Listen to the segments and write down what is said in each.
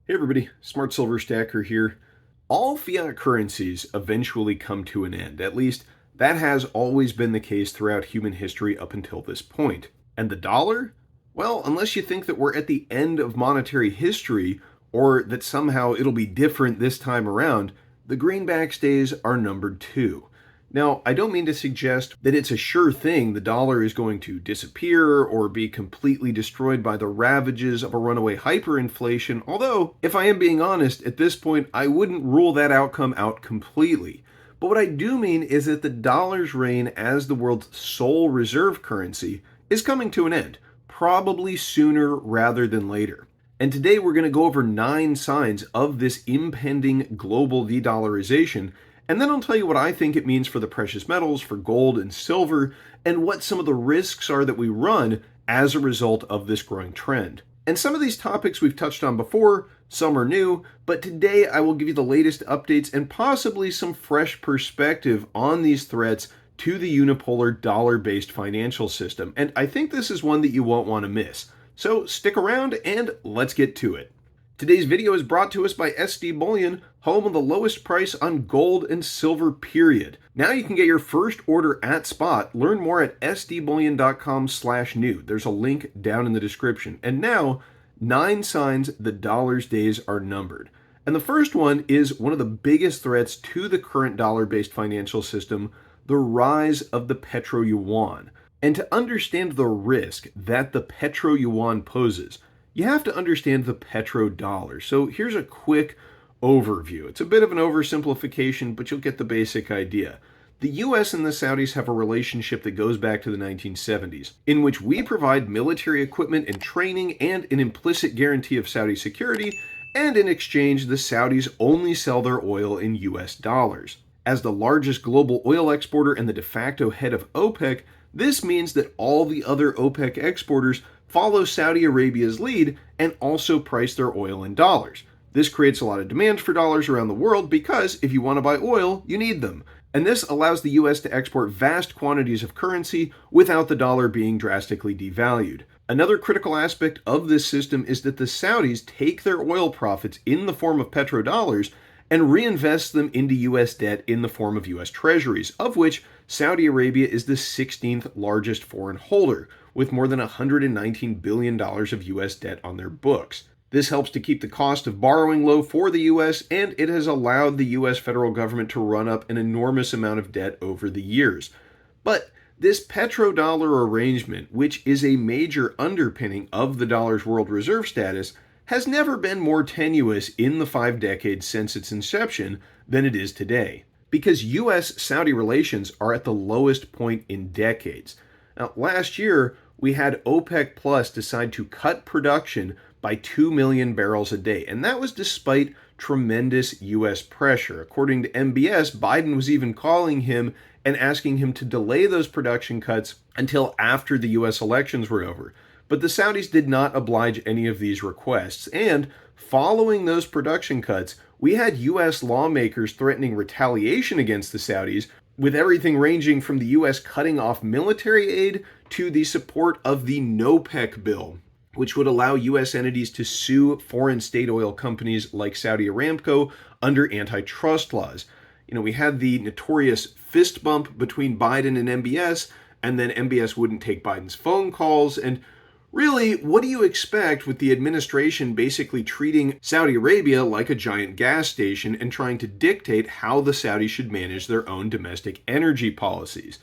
Hey everybody, Smart Silver Stacker here. All fiat currencies eventually come to an end. At least that has always been the case throughout human history up until this point. And the dollar? Well, unless you think that we're at the end of monetary history or that somehow it'll be different this time around, the greenbacks days are numbered too. Now, I don't mean to suggest that it's a sure thing the dollar is going to disappear or be completely destroyed by the ravages of a runaway hyperinflation, although, if I am being honest, at this point, I wouldn't rule that outcome out completely. But what I do mean is that the dollar's reign as the world's sole reserve currency is coming to an end, probably sooner rather than later. And today we're going to go over 9 signs of this impending global de-dollarization, and then I'll tell you what I think it means for the precious metals, for gold and silver, and what some of the risks are that we run as a result of this growing trend. And some of these topics we've touched on before, some are new, but today I will give you the latest updates and possibly some fresh perspective on these threats to the unipolar dollar-based financial system. And I think this is one that you won't want to miss. So stick around and let's get to it. Today's video is brought to us by SD Bullion, home of the lowest price on gold and silver, period. Now you can get your first order at spot. Learn more at sdbullion.com/new. There's a link down in the description. And now, 9 signs the dollar's days are numbered. And the first one is one of the biggest threats to the current dollar-based financial system, the rise of the PetroYuan. And to understand the risk that the PetroYuan poses, you have to understand the petrodollar. So here's a quick overview. It's a bit of an oversimplification, but you'll get the basic idea. The US and the Saudis have a relationship that goes back to the 1970s, in which we provide military equipment and training and an implicit guarantee of Saudi security, and in exchange, the Saudis only sell their oil in US dollars. As the largest global oil exporter and the de facto head of OPEC, this means that all the other OPEC exporters follow Saudi Arabia's lead and also price their oil in dollars. This creates a lot of demand for dollars around the world because if you want to buy oil, you need them. And this allows the US to export vast quantities of currency without the dollar being drastically devalued. Another critical aspect of this system is that the Saudis take their oil profits in the form of petrodollars and reinvest them into US debt in the form of US treasuries, of which Saudi Arabia is the 16th largest foreign holder, with more than $119 billion of US debt on their books. This helps to keep the cost of borrowing low for the US, and it has allowed the US federal government to run up an enormous amount of debt over the years. But this petrodollar arrangement, which is a major underpinning of the dollar's world reserve status, has never been more tenuous in the 5 decades since its inception than it is today, because US-Saudi relations are at the lowest point in decades. Now, last year, we had OPEC Plus decide to cut production by 2 million barrels a day, and that was despite tremendous US pressure. According to MBS, Biden was even calling him and asking him to delay those production cuts until after the US elections were over. But the Saudis did not oblige any of these requests, and following those production cuts, we had US lawmakers threatening retaliation against the Saudis, with everything ranging from the US cutting off military aid to the support of the NOPEC bill, which would allow US entities to sue foreign state oil companies like Saudi Aramco under antitrust laws. We had the notorious fist bump between Biden and MBS, and then MBS wouldn't take Biden's phone calls, and really, what do you expect with the administration basically treating Saudi Arabia like a giant gas station and trying to dictate how the Saudis should manage their own domestic energy policies?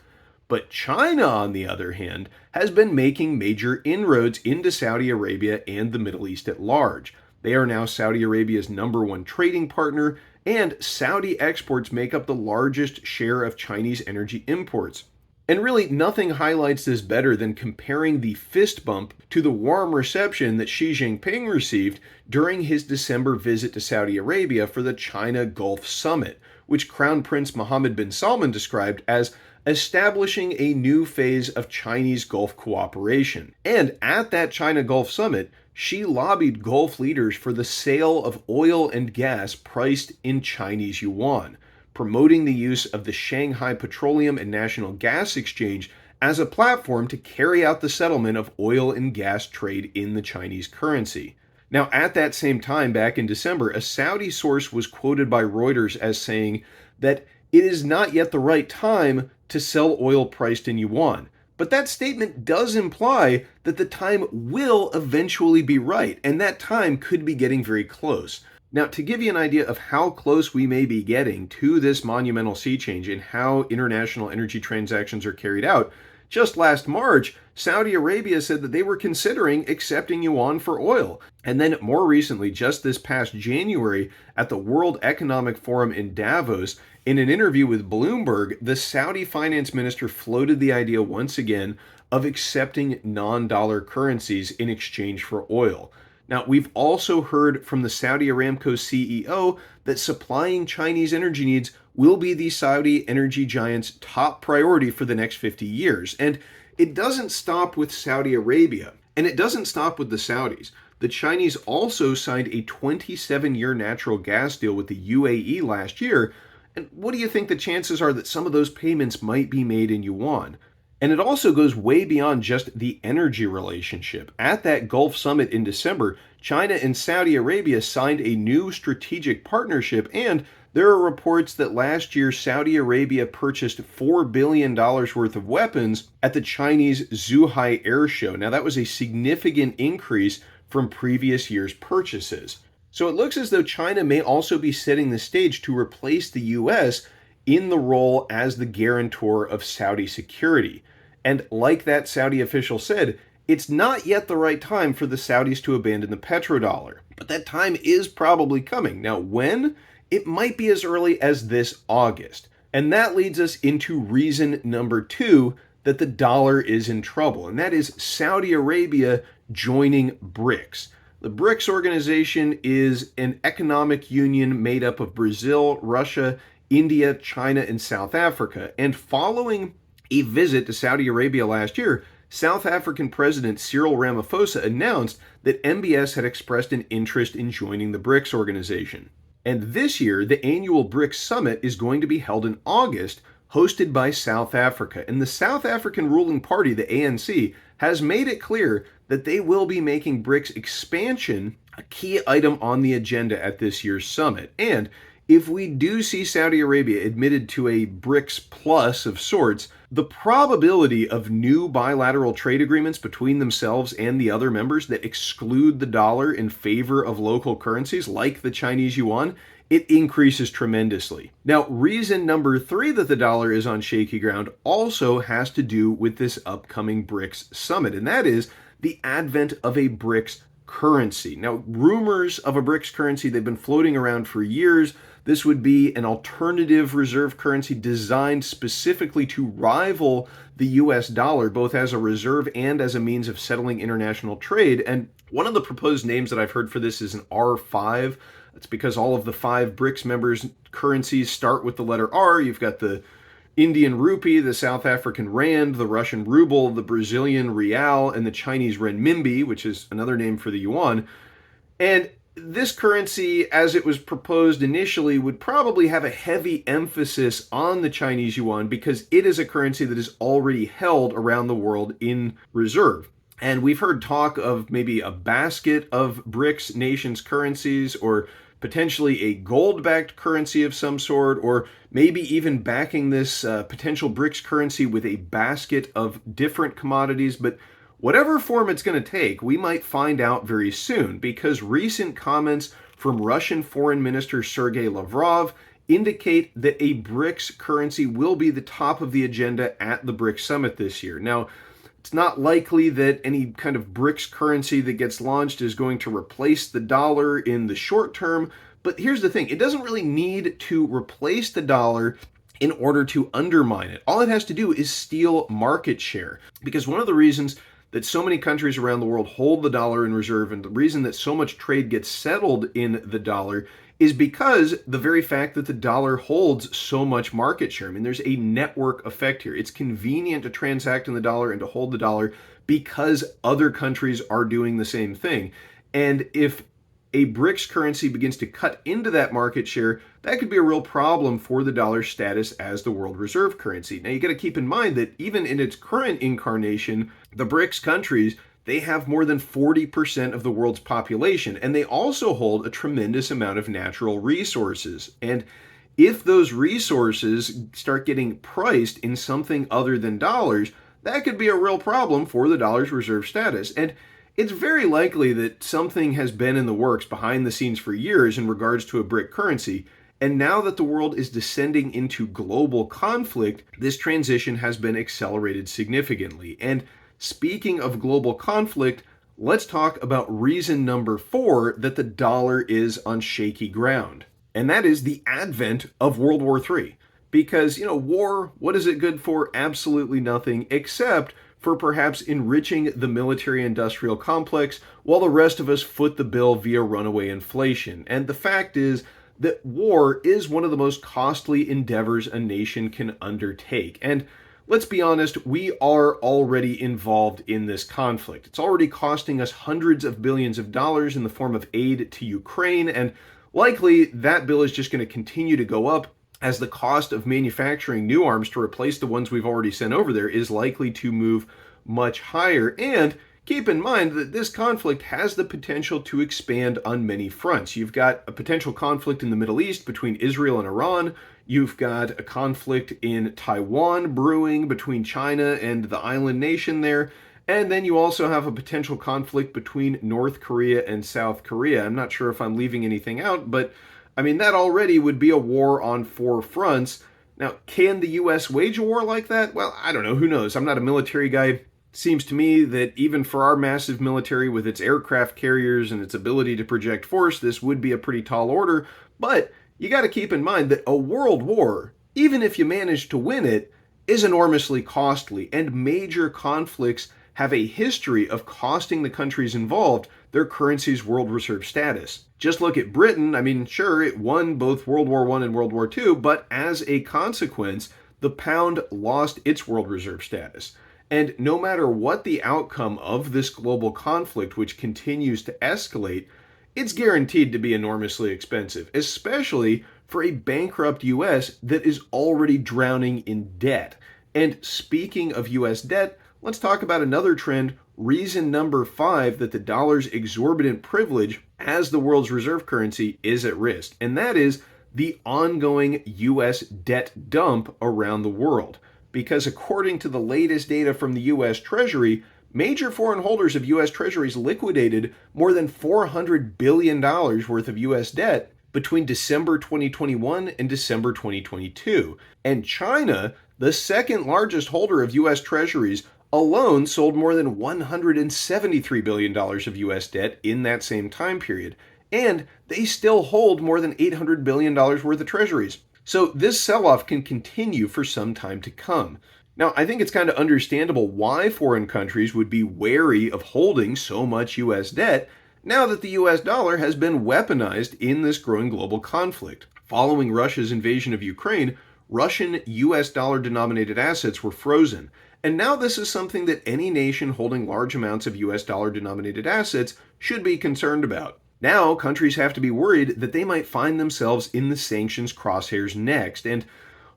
But China, on the other hand, has been making major inroads into Saudi Arabia and the Middle East at large. They are now Saudi Arabia's #1 trading partner, and Saudi exports make up the largest share of Chinese energy imports. And really, nothing highlights this better than comparing the fist bump to the warm reception that Xi Jinping received during his December visit to Saudi Arabia for the China Gulf Summit, which Crown Prince Mohammed bin Salman described as establishing a new phase of Chinese Gulf cooperation. And at that China Gulf Summit, Xi lobbied Gulf leaders for the sale of oil and gas priced in Chinese yuan, promoting the use of the Shanghai Petroleum and National Gas Exchange as a platform to carry out the settlement of oil and gas trade in the Chinese currency. Now, at that same time, back in December, a Saudi source was quoted by Reuters as saying that it is not yet the right time to sell oil priced in yuan. But that statement does imply that the time will eventually be right, and that time could be getting very close. Now, to give you an idea of how close we may be getting to this monumental sea change in how international energy transactions are carried out, just last March, Saudi Arabia said that they were considering accepting yuan for oil. And then more recently, just this past January, at the World Economic Forum in Davos, in an interview with Bloomberg, the Saudi finance minister floated the idea once again of accepting non-dollar currencies in exchange for oil. Now, we've also heard from the Saudi Aramco CEO that supplying Chinese energy needs will be the Saudi energy giant's top priority for the next 50 years. And it doesn't stop with Saudi Arabia, and it doesn't stop with the Saudis. The Chinese also signed a 27-year natural gas deal with the UAE last year. And what do you think the chances are that some of those payments might be made in yuan? And it also goes way beyond just the energy relationship. At that Gulf Summit in December, China and Saudi Arabia signed a new strategic partnership, and there are reports that last year Saudi Arabia purchased $4 billion worth of weapons at the Chinese Zhuhai Air Show. Now, that was a significant increase from previous year's purchases. So it looks as though China may also be setting the stage to replace the US in the role as the guarantor of Saudi security. And like that Saudi official said, it's not yet the right time for the Saudis to abandon the petrodollar. But that time is probably coming. Now, when? It might be as early as this August. And that leads us into reason number 2 that the dollar is in trouble, and that is Saudi Arabia joining BRICS. The BRICS organization is an economic union made up of Brazil, Russia, India, China, and South Africa. And following a visit to Saudi Arabia last year, South African President Cyril Ramaphosa announced that MBS had expressed an interest in joining the BRICS organization. And this year, the annual BRICS summit is going to be held in August, hosted by South Africa. And the South African ruling party, the ANC, has made it clear that they will be making BRICS expansion a key item on the agenda at this year's summit. And if we do see Saudi Arabia admitted to a BRICS plus of sorts, the probability of new bilateral trade agreements between themselves and the other members that exclude the dollar in favor of local currencies like the Chinese yuan, it increases tremendously. Now, reason number 3 that the dollar is on shaky ground also has to do with this upcoming BRICS summit, and that is the advent of a BRICS currency. Now, rumors of a BRICS currency, they've been floating around for years. This would be an alternative reserve currency designed specifically to rival the US dollar, both as a reserve and as a means of settling international trade. And one of the proposed names that I've heard for this is an R5. That's because all of the 5 BRICS members' currencies start with the letter R. You've got the Indian rupee, the South African rand, the Russian ruble, the Brazilian real, and the Chinese renminbi, which is another name for the yuan. And this currency, as it was proposed initially, would probably have a heavy emphasis on the Chinese yuan because it is a currency that is already held around the world in reserve. And we've heard talk of maybe a basket of BRICS nations' currencies, or potentially a gold-backed currency of some sort, or maybe even backing this potential BRICS currency with a basket of different commodities. But whatever form it's going to take, we might find out very soon, because recent comments from Russian Foreign Minister Sergei Lavrov indicate that a BRICS currency will be the top of the agenda at the BRICS summit this year. Now, it's not likely that any kind of BRICS currency that gets launched is going to replace the dollar in the short term. But here's the thing, it doesn't really need to replace the dollar in order to undermine it. All it has to do is steal market share. Because one of the reasons that so many countries around the world hold the dollar in reserve, and the reason that so much trade gets settled in the dollar, is because the very fact that the dollar holds so much market share. I mean, there's a network effect here. It's convenient to transact in the dollar and to hold the dollar because other countries are doing the same thing. And if a BRICS currency begins to cut into that market share, that could be a real problem for the dollar's status as the world reserve currency. Now, you got to keep in mind that even in its current incarnation, the BRICS countries, they have more than 40% of the world's population, and they also hold a tremendous amount of natural resources. And if those resources start getting priced in something other than dollars, that could be a real problem for the dollar's reserve status. And it's very likely that something has been in the works behind the scenes for years in regards to a BRIC currency. And now that the world is descending into global conflict, this transition has been accelerated significantly. And speaking of global conflict, let's talk about reason number 4 that the dollar is on shaky ground. And that is the advent of World War III. Because, war, what is it good for? Absolutely nothing, except for perhaps enriching the military industrial complex while the rest of us foot the bill via runaway inflation. And the fact is that war is one of the most costly endeavors a nation can undertake. And let's be honest, we are already involved in this conflict. It's already costing us hundreds of billions of dollars in the form of aid to Ukraine, and likely that bill is just going to continue to go up as the cost of manufacturing new arms to replace the ones we've already sent over there is likely to move much higher. And keep in mind that this conflict has the potential to expand on many fronts. You've got a potential conflict in the Middle East between Israel and Iran. You've got a conflict in Taiwan brewing between China and the island nation there. And then you also have a potential conflict between North Korea and South Korea. I'm not sure if I'm leaving anything out, but that already would be a war on 4 fronts. Now, can the US wage a war like that? Well, I don't know. Who knows? I'm not a military guy. Seems to me that even for our massive military with its aircraft carriers and its ability to project force, this would be a pretty tall order. But you got to keep in mind that a world war, even if you manage to win it, is enormously costly, and major conflicts have a history of costing the countries involved their currency's world reserve status. Just look at Britain. Sure, it won both World War I and World War II, but as a consequence, the pound lost its world reserve status. And no matter what the outcome of this global conflict, which continues to escalate, it's guaranteed to be enormously expensive, especially for a bankrupt US that is already drowning in debt. And speaking of US debt, let's talk about another trend, reason number 5 that the dollar's exorbitant privilege as the world's reserve currency is at risk. And that is the ongoing US debt dump around the world. Because according to the latest data from the US Treasury, major foreign holders of US Treasuries liquidated more than $400 billion worth of US debt between December 2021 and December 2022. And China, the second largest holder of US Treasuries, alone sold more than $173 billion of US debt in that same time period. And they still hold more than $800 billion worth of treasuries. So this sell-off can continue for some time to come. Now, I think it's kind of understandable why foreign countries would be wary of holding so much US debt now that the US dollar has been weaponized in this growing global conflict. Following Russia's invasion of Ukraine, Russian US dollar denominated assets were frozen. And now this is something that any nation holding large amounts of US dollar denominated assets should be concerned about. Now, countries have to be worried that they might find themselves in the sanctions crosshairs next, and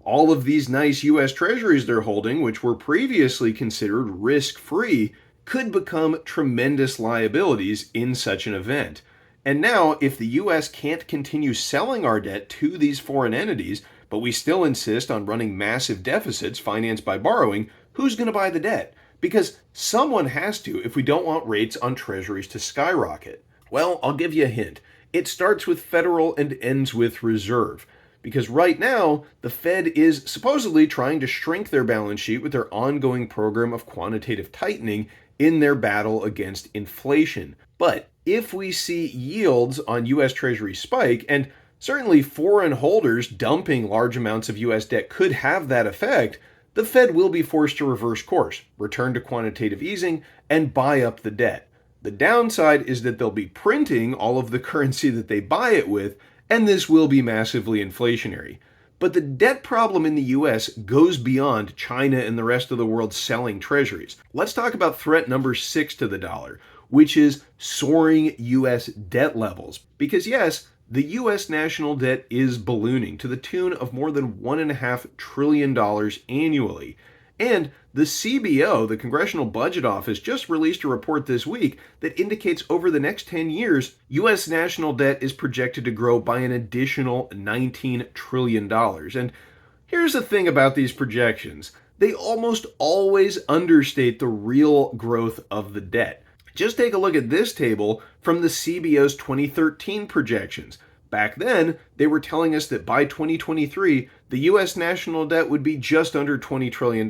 all of these nice US treasuries they're holding, which were previously considered risk-free, could become tremendous liabilities in such an event. And now, if the US can't continue selling our debt to these foreign entities, but we still insist on running massive deficits financed by borrowing, who's going to buy the debt? Because someone has to if we don't want rates on treasuries to skyrocket. Well, I'll give you a hint. It starts with federal and ends with reserve. Because right now, the Fed is supposedly trying to shrink their balance sheet with their ongoing program of quantitative tightening in their battle against inflation. But if we see yields on US Treasury spike, and certainly foreign holders dumping large amounts of US debt could have that effect, the Fed will be forced to reverse course, return to quantitative easing, and buy up the debt. The downside is that they'll be printing all of the currency that they buy it with, and this will be massively inflationary. But the debt problem in the US goes beyond China and the rest of the world selling treasuries. Let's talk about threat number 6 to the dollar, which is soaring US debt levels. Because yes, the US national debt is ballooning to the tune of more than $1.5 trillion annually. And the CBO, the Congressional Budget Office, just released a report this week that indicates over the next 10 years, U.S. national debt is projected to grow by an additional $19 trillion. And here's the thing about these projections, they almost always understate the real growth of the debt. Just take a look at this table from the CBO's 2013 projections. Back then, they were telling us that by 2023, the US national debt would be just under $20 trillion,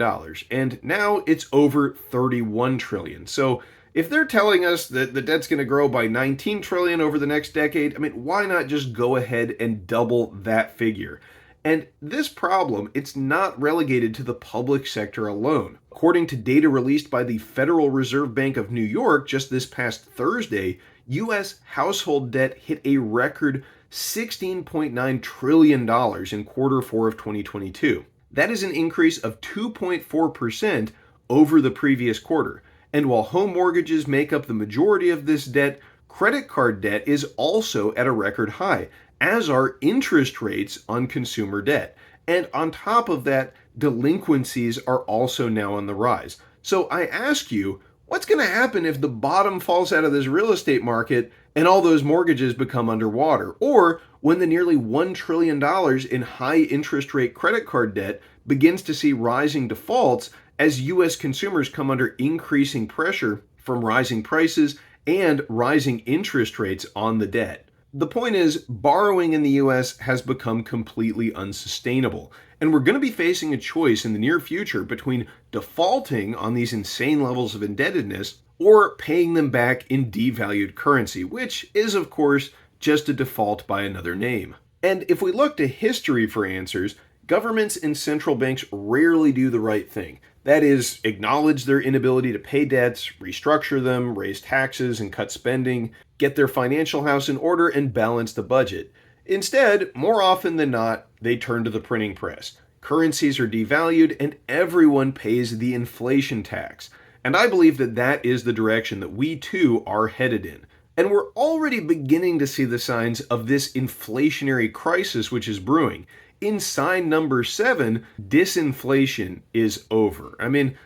and now it's over $31 trillion. So if they're telling us that the debt's going to grow by 19 trillion over the next decade, I mean, why not just go ahead and double that figure? And this problem, it's not relegated to the public sector alone. According to data released by the Federal Reserve Bank of New York just this past Thursday, U.S. household debt hit a record $16.9 trillion in quarter four of 2022. That is an increase of 2.4% over the previous quarter. And while home mortgages make up the majority of this debt, credit card debt is also at a record high, as are interest rates on consumer debt. And on top of that, delinquencies are also now on the rise. So I ask you, what's going to happen if the bottom falls out of this real estate market and all those mortgages become underwater? Or when the nearly $1 trillion in high interest rate credit card debt begins to see rising defaults as U.S. consumers come under increasing pressure from rising prices and rising interest rates on the debt? The point is, borrowing in the US has become completely unsustainable, and we're going to be facing a choice in the near future between defaulting on these insane levels of indebtedness or paying them back in devalued currency, which is, of course, just a default by another name. And if we look to history for answers, governments and central banks rarely do the right thing. That is, acknowledge their inability to pay debts, restructure them, raise taxes and cut spending, get their financial house in order, and balance the budget. Instead, more often than not, they turn to the printing press. Currencies are devalued and everyone pays the inflation tax. And I believe that that is the direction that we too are headed in. And we're already beginning to see the signs of this inflationary crisis which is brewing. In sign number 7, disinflation is over. I mean,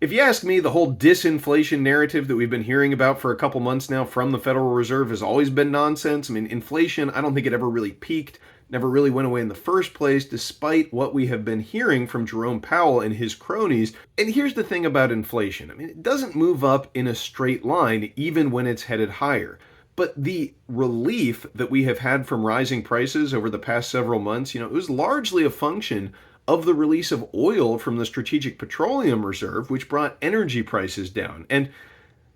if you ask me, the whole disinflation narrative that we've been hearing about for a couple months now from the Federal Reserve has always been nonsense. I mean, inflation, I don't think it ever really peaked, never really went away in the first place, despite what we have been hearing from Jerome Powell and his cronies. And here's the thing about inflation. I mean, it doesn't move up in a straight line, even when it's headed higher. But the relief that we have had from rising prices over the past several months, it was largely a function of the release of oil from the Strategic Petroleum Reserve, which brought energy prices down. And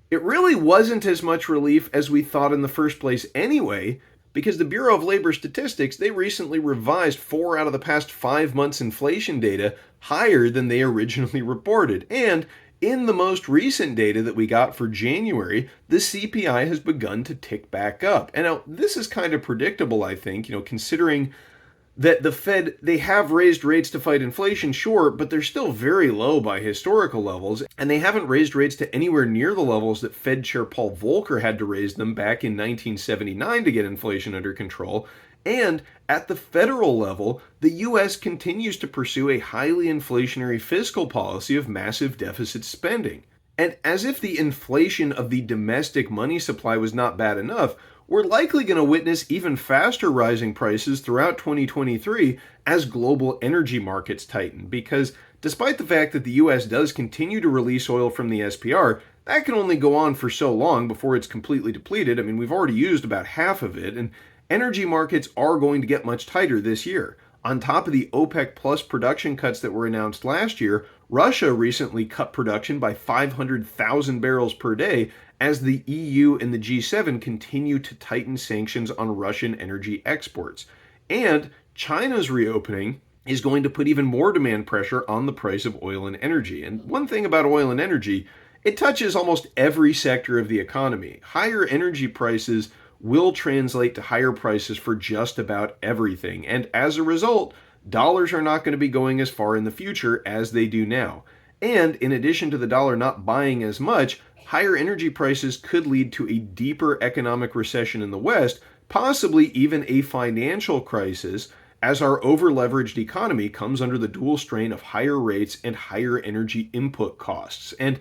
it really wasn't as much relief as we thought in the first place anyway, because the Bureau of Labor Statistics, they recently revised 4 out of the past 5 months' inflation data higher than they originally reported. And in the most recent data that we got for January, the CPI has begun to tick back up. And now this is kind of predictable, I think, considering that the Fed, they have raised rates to fight inflation, sure, but they're still very low by historical levels, and they haven't raised rates to anywhere near the levels that Fed Chair Paul Volcker had to raise them back in 1979 to get inflation under control. And at the federal level, the U.S. continues to pursue a highly inflationary fiscal policy of massive deficit spending. And as if the inflation of the domestic money supply was not bad enough, we're likely going to witness even faster rising prices throughout 2023 as global energy markets tighten. Because despite the fact that the U.S. does continue to release oil from the SPR, that can only go on for so long before it's completely depleted. I mean, we've already used about half of it, and energy markets are going to get much tighter this year. On top of the OPEC Plus production cuts that were announced last year, Russia recently cut production by 500,000 barrels per day as the EU and the G7 continue to tighten sanctions on Russian energy exports. And China's reopening is going to put even more demand pressure on the price of oil and energy. And one thing about oil and energy, it touches almost every sector of the economy. Higher energy prices will translate to higher prices for just about everything. And as a result, dollars are not going to be going as far in the future as they do now. And in addition to the dollar not buying as much, higher energy prices could lead to a deeper economic recession in the West, possibly even a financial crisis, as our over-leveraged economy comes under the dual strain of higher rates and higher energy input costs. And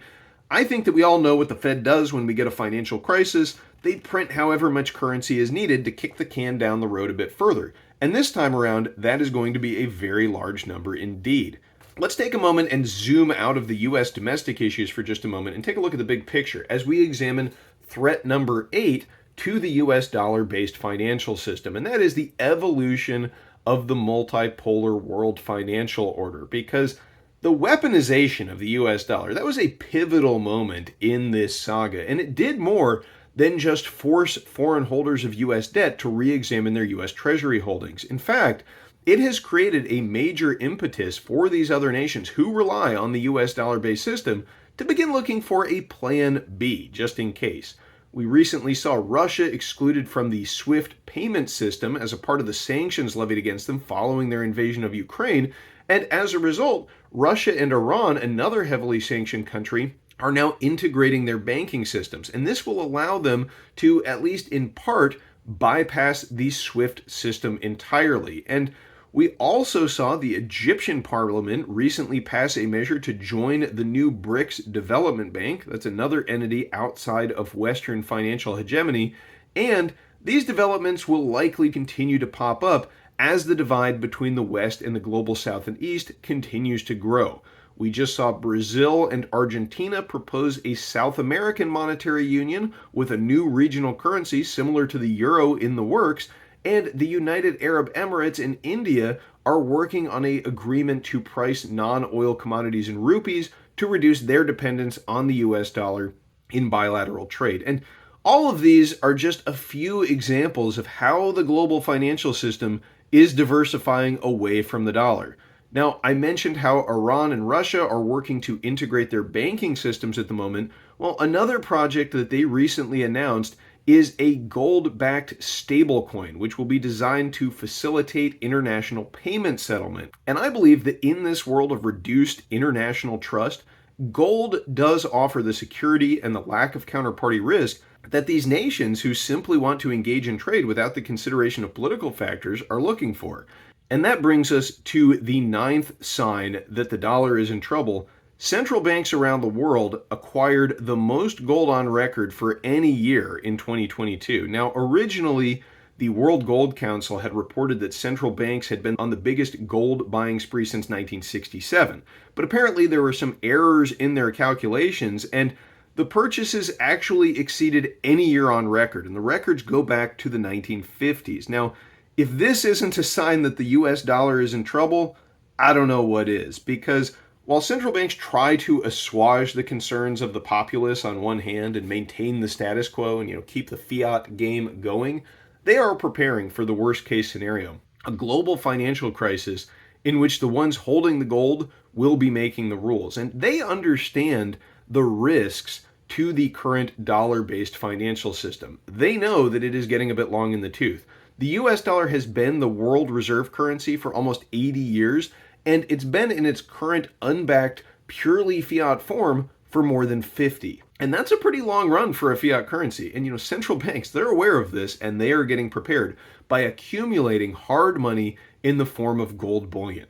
I think that we all know what the Fed does when we get a financial crisis. They print however much currency is needed to kick the can down the road a bit further. And this time around, that is going to be a very large number indeed. Let's take a moment and zoom out of the US domestic issues for just a moment and take a look at the big picture as we examine threat number 8 to the US dollar-based financial system, and that is the evolution of the multipolar world financial order. Because the weaponization of the US dollar, that was a pivotal moment in this saga, and it did more than just force foreign holders of US debt to re-examine their US Treasury holdings. In fact, it has created a major impetus for these other nations who rely on the US dollar-based system to begin looking for a plan B, just in case. We recently saw Russia excluded from the SWIFT payment system as a part of the sanctions levied against them following their invasion of Ukraine, and as a result, Russia and Iran, another heavily sanctioned country, are now integrating their banking systems, and this will allow them to, at least in part, bypass the SWIFT system entirely. And we also saw the Egyptian parliament recently pass a measure to join the new BRICS Development Bank. That's another entity outside of Western financial hegemony. And these developments will likely continue to pop up as the divide between the West and the global South and East continues to grow. We just saw Brazil and Argentina propose a South American monetary union with a new regional currency similar to the euro in the works, and the United Arab Emirates and India are working on an agreement to price non-oil commodities in rupees to reduce their dependence on the US dollar in bilateral trade. And all of these are just a few examples of how the global financial system is diversifying away from the dollar. Now, I mentioned how Iran and Russia are working to integrate their banking systems at the moment. Well, another project that they recently announced is a gold-backed stablecoin, which will be designed to facilitate international payment settlement. And I believe that in this world of reduced international trust, gold does offer the security and the lack of counterparty risk that these nations who simply want to engage in trade without the consideration of political factors are looking for. And that brings us to the 9th sign that the dollar is in trouble. Central banks around the world acquired the most gold on record for any year in 2022. Now, originally, the World Gold Council had reported that central banks had been on the biggest gold buying spree since 1967. But apparently there were some errors in their calculations, and the purchases actually exceeded any year on record, and the records go back to the 1950s. Now, if this isn't a sign that the US dollar is in trouble, I don't know what is, because while central banks try to assuage the concerns of the populace on one hand and maintain the status quo and keep the fiat game going, they are preparing for the worst case scenario, a global financial crisis in which the ones holding the gold will be making the rules. And they understand the risks to the current dollar-based financial system. They know that it is getting a bit long in the tooth. The US dollar has been the world reserve currency for almost 80 years, and it's been in its current unbacked, purely fiat form for more than 50. And that's a pretty long run for a fiat currency. And central banks, they're aware of this, and they are getting prepared by accumulating hard money in the form of gold bullion.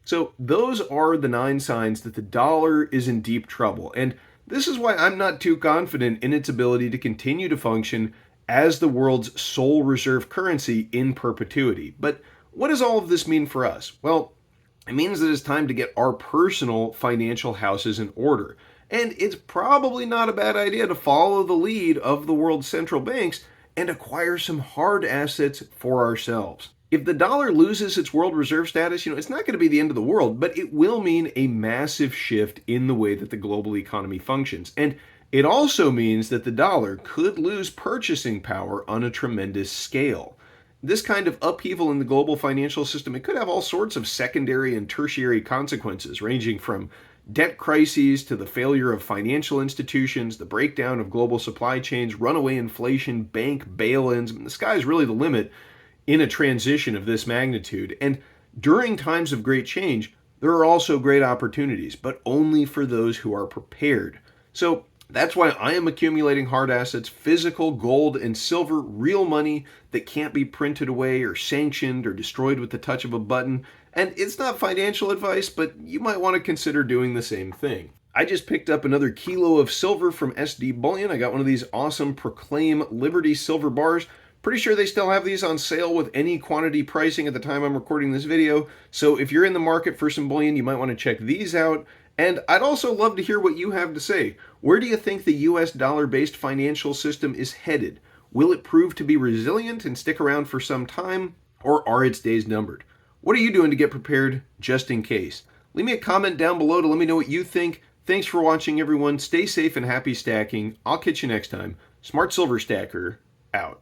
So those are the 9 signs that the dollar is in deep trouble. And this is why I'm not too confident in its ability to continue to function as the world's sole reserve currency in perpetuity. But what does all of this mean for us? Well, it means that it's time to get our personal financial houses in order. And it's probably not a bad idea to follow the lead of the world's central banks and acquire some hard assets for ourselves. If the dollar loses its world reserve status, it's not going to be the end of the world, but it will mean a massive shift in the way that the global economy functions. And it also means that the dollar could lose purchasing power on a tremendous scale. This kind of upheaval in the global financial system, it could have all sorts of secondary and tertiary consequences, ranging from debt crises to the failure of financial institutions, the breakdown of global supply chains, runaway inflation, bank bail-ins. The sky's really the limit in a transition of this magnitude. And during times of great change, there are also great opportunities, but only for those who are prepared. So That's why I am accumulating hard assets, physical gold and silver, real money that can't be printed away or sanctioned or destroyed with the touch of a button. And it's not financial advice, but you might want to consider doing the same thing. I just picked up another kilo of silver from SD Bullion. I got one of these awesome Proclaim Liberty silver bars. Pretty sure they still have these on sale with any quantity pricing at the time I'm recording this video. So if you're in the market for some bullion, you might want to check these out. And I'd also love to hear what you have to say. Where do you think the US dollar-based financial system is headed? Will it prove to be resilient and stick around for some time, or are its days numbered? What are you doing to get prepared just in case? Leave me a comment down below to let me know what you think. Thanks for watching, everyone. Stay safe and happy stacking. I'll catch you next time. Smart Silver Stacker, out.